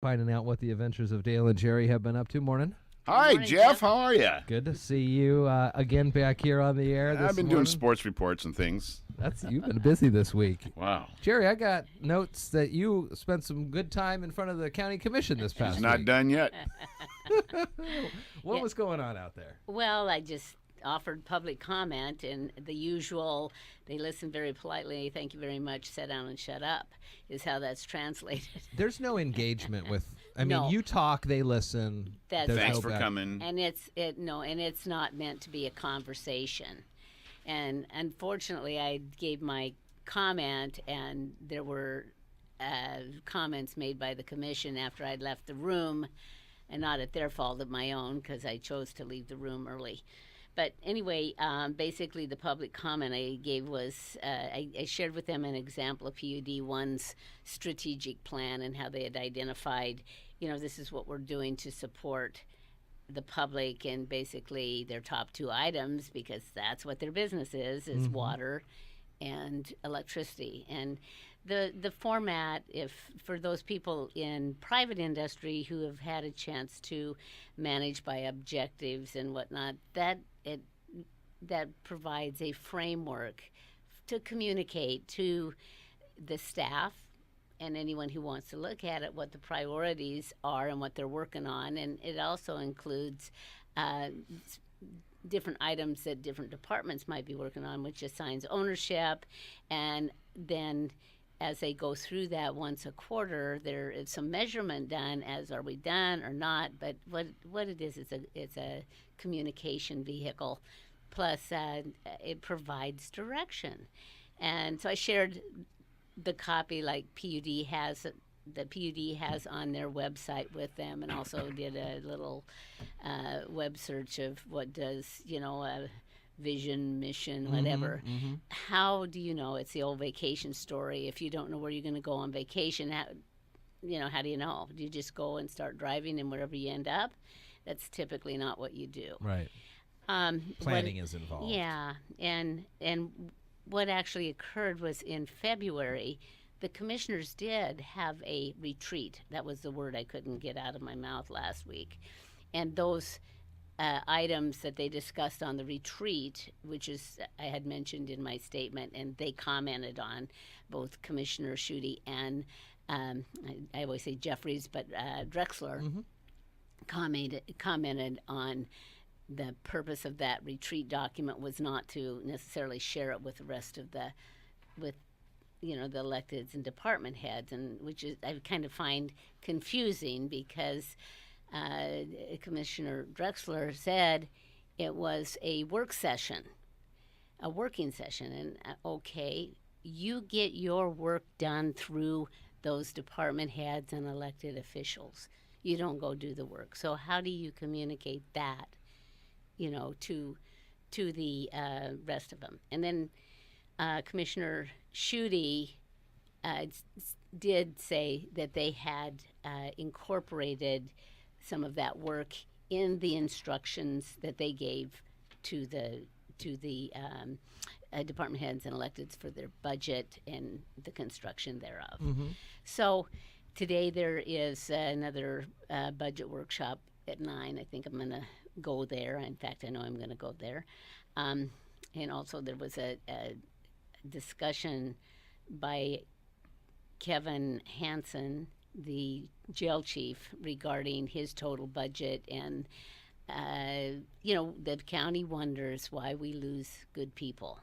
Finding out what the adventures of Dale and Jerry have been up to. Morning. Hi, morning, Jeff. How are you? Good to see you again back here on the air. I've been doing sports reports and things. You've been busy this week. Wow. Jerry, I got notes that you spent some good time in front of the county commission this past It's week. not done yet. What was going on out there? Well, I just offered public comment, and the usual, they listen very politely, thank you very much, sit down and shut up, is how that's translated. There's no engagement with, No. you talk, they listen. That's Thanks for coming. And it's not meant to be a conversation. And unfortunately, I gave my comment, and there were comments made by the commission after I'd left the room, and not at their fault, at my own, because I chose to leave the room early. But anyway, basically the public comment I gave was, I shared with them an example of PUD 1's strategic plan and how they had identified, this is what we're doing to support the public, and basically their top two items, because that's what their business is water and electricity. And the format, if for those people in private industry who have had a chance to manage by objectives and whatnot, that provides a framework to communicate to the staff and anyone who wants to look at it what the priorities are and what they're working on. And it also includes different items that different departments might be working on, which assigns ownership. And then as they go through that once a quarter, there is some measurement done as are we done or not. But what it is, it's a communication vehicle. Plus, it provides direction. And so I shared the copy like PUD has on their website with them, and also did a little web search of what does, a vision, mission, whatever. How do you know? It's the old vacation story. If you don't know where you're going to go on vacation, how do you know? Do you just go and start driving, and wherever you end up? That's typically not what you do. Right. Planning is involved. Yeah, and what actually occurred was in February, the commissioners did have a retreat. That was the word I couldn't get out of my mouth last week. And those items that they discussed on the retreat, which is I had mentioned in my statement, and they commented on, both Commissioner Schutte and I always say Jeffries, but Drexler commented on the purpose of that retreat document was not to necessarily share it with the rest of the electeds and department heads, and which is I kind of find confusing because Commissioner Drexler said it was a working session, and okay, you get your work done through those department heads and elected officials. You don't go do the work. So how do you communicate that, to the rest of them? And then Commissioner Schutte did say that they had incorporated some of that work in the instructions that they gave to the department heads and electeds for their budget and the construction thereof. So today there is another budget workshop at 9. I think I'm going to go there. In fact, I know I'm going to go there. And also there was a discussion by Kevin Hansen, the jail chief, regarding his total budget. And, the county wonders why we lose good people.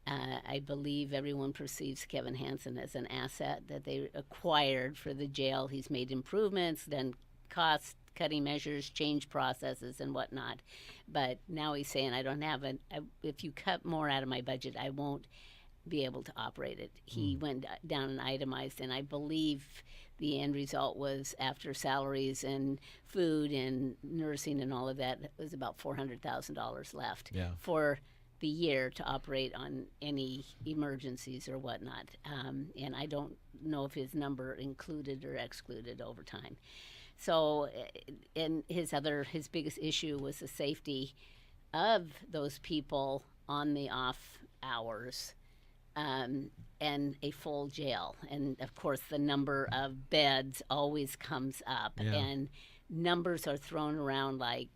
I believe everyone perceives Kevin Hansen as an asset that they acquired for the jail. He's made improvements, done cost-cutting measures, changed processes and whatnot. But now he's saying, if you cut more out of my budget, I won't be able to operate it. He went down and itemized, and I believe the end result was, after salaries and food and nursing and all of that, it was about $400,000 left for the year to operate on any emergencies or whatnot. And I don't know if his number included or excluded overtime. So, and his biggest issue was the safety of those people on the off hours and a full jail. And of course, the number of beds always comes up, and numbers are thrown around like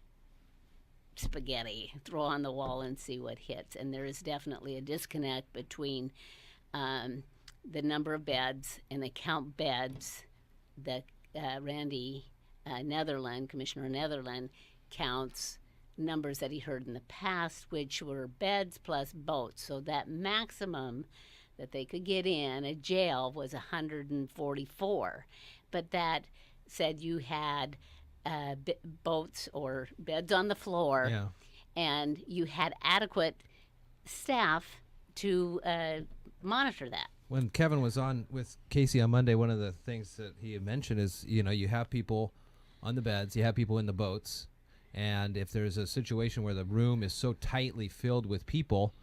spaghetti. Throw on the wall and see what hits. And there is definitely a disconnect between the number of beds and the count beds that Randy Commissioner Netherland counts numbers that he heard in the past, which were beds plus boats. So that maximum that they could get in a jail was 144. But that said you had boats or beds on the floor, and you had adequate staff to monitor that. When Kevin was on with Casey on Monday, one of the things that he had mentioned is, you have people on the beds, you have people in the boats, and if there's a situation where the room is so tightly filled with people,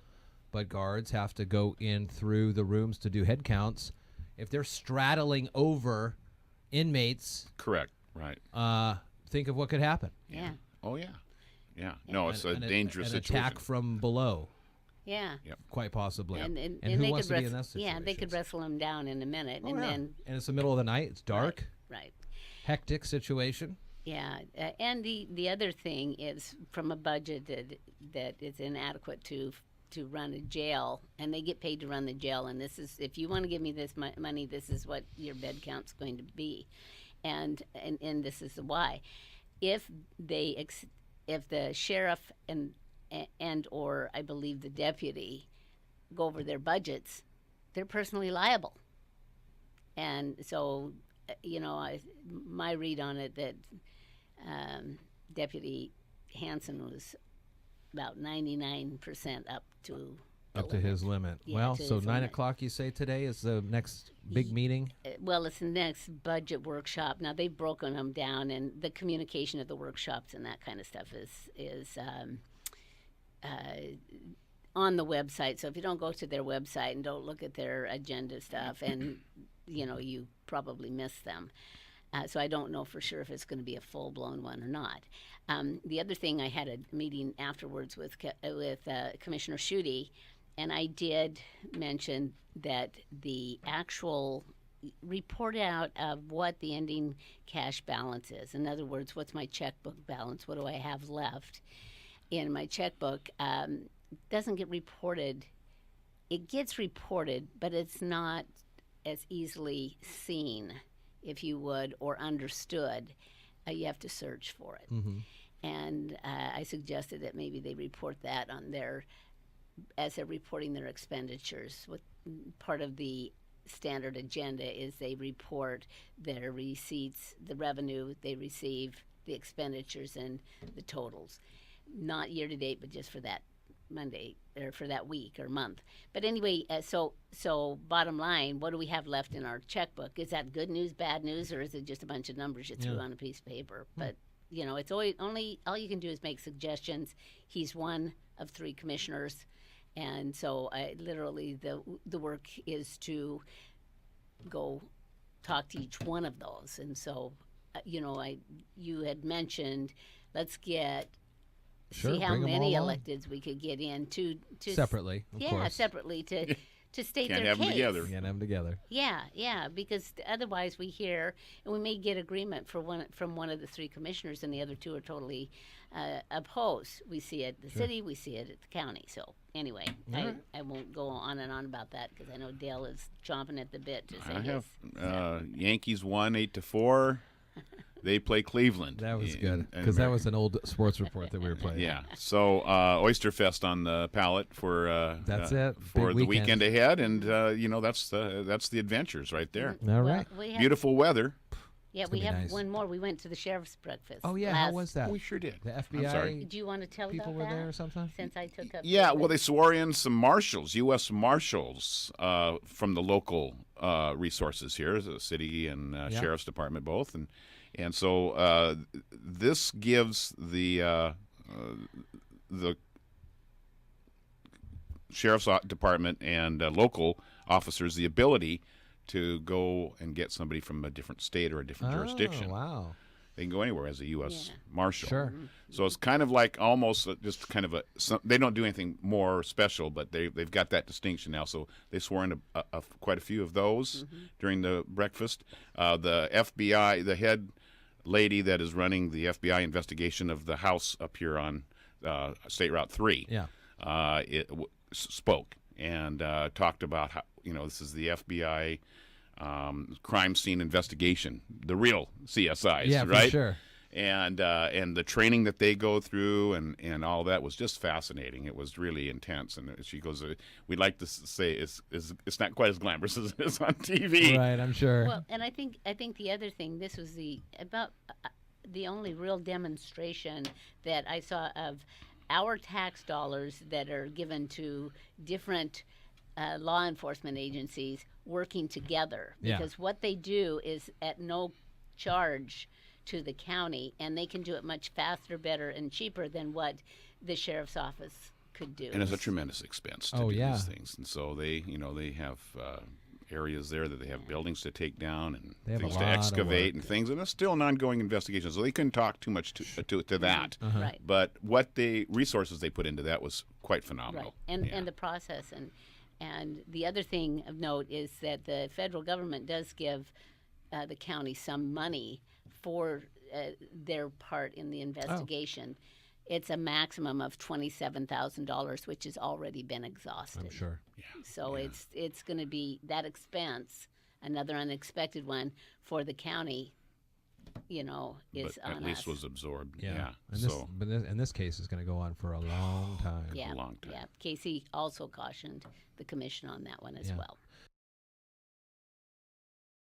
but guards have to go in through the rooms to do head counts, if they're straddling over inmates, correct, right? Think of what could happen. Yeah. Oh yeah, yeah. No, it's a dangerous an situation. attack from below. Yeah. Yep. Quite possibly. And who they wants could to be in that situation? Yeah, they could wrestle him down in a minute, and it's the middle of the night. It's dark. Right. Hectic situation. Yeah, and the other thing is from a budget that is inadequate to run a jail, and they get paid to run the jail. And this is, if you want to give me this money, this is what your bed count's going to be, and this is why. If the sheriff and or I believe the deputy go over their budgets, they're personally liable. And so, my read on it that Deputy Hansen was about 99% up to his limit. Yeah, well, to so his 9 limit. o'clock you say today is the next big meeting? Well, it's the next budget workshop. Now they've broken them down, and the communication of the workshops and that kind of stuff is on the website. So if you don't go to their website and don't look at their agenda stuff, and you probably miss them. So I don't know for sure if it's going to be a full-blown one or not. The other thing, I had a meeting afterwards with Commissioner Schutte, and I did mention that the actual report out of what the ending cash balance is. In other words, what's my checkbook balance? What do I have left in my checkbook? Doesn't get reported. It gets reported, but it's not as easily seen, if you would, or understood. You have to search for it. Mm-hmm. And I suggested that maybe they report that on as they're reporting their expenditures. What part of the standard agenda is they report their receipts, the revenue they receive, the expenditures, and the totals. Not year to date, but just for that Monday or for that week or month. But anyway, so bottom line, what do we have left in our checkbook? Is that good news, bad news, or is it just a bunch of numbers you threw on a piece of paper? But it's always only all you can do is make suggestions. He's one of 3 commissioners, and so literally the work is to go talk to each one of those. And so you had mentioned, let's get. Sure, see how bring 'em many all on. electeds we could get in to Separately, of course. separately to state Can't their have them case. together. Get them together. Yeah, because otherwise we hear, and we may get agreement from one of the 3 commissioners, and the other 2 are totally opposed. We see it at the city, we see it at the county. So anyway, I won't go on and on about that because I know Dale is chomping at the bit to say I have his. Yankees won 8-4. They play Cleveland. That was good and because that was an old sports report that we were playing. Yeah. So Oyster Fest on the pallet for That's it. for Big the weekend. weekend ahead, and that's the adventures right there. All right. Well, we have, Beautiful weather. Yeah, It's we gonna be have nice. one more. We went to the sheriff's breakfast. Oh yeah, how was that? We sure did. The I'm sorry. FBI Do you want to tell people about were that? there or something? Since I took up. Yeah, well, they swore in some marshals, U.S. marshals from the local resources here, the city and sheriff's department both, and so this gives the sheriff's department and local officers the ability to go and get somebody from a different state or a different jurisdiction. Oh, wow. they can go anywhere as a U.S. Marshal. Sure. So it's kind of like almost just kind of they don't do anything more special, but they've got that distinction now. So they swore in quite a few of those during the breakfast. The FBI, the head lady that is running the FBI investigation of the house up here on State Route 3, spoke and talked about how, this is the FBI crime scene investigation, the real CSIs, right? For sure. And the training that they go through and all that was just fascinating. It was really intense. And she goes, we'd like to say it's not quite as glamorous as it is on TV. Right, I'm sure. Well, and I think the other thing, this was the only real demonstration that I saw of our tax dollars that are given to different law enforcement agencies working together. Because what they do is at no charge to the county, and they can do it much faster, better, and cheaper than what the sheriff's office could do. And it's a tremendous expense to do these things. And so they have areas there that they have buildings to take down and things to excavate and things, and it's still an ongoing investigation. So they couldn't talk too much to that. Right. But resources they put into that was quite phenomenal. Right. And the process and the other thing of note is that the federal government does give the county some money for their part in the investigation. It's a maximum of $27,000, which has already been exhausted. I'm sure. Yeah. So it's going to be that expense, another unexpected one for the county. Is but on at least us. was absorbed. Yeah. And this case is going to go on for a long time. Yeah. A long time. Yeah. Casey also cautioned the commission on that one as well.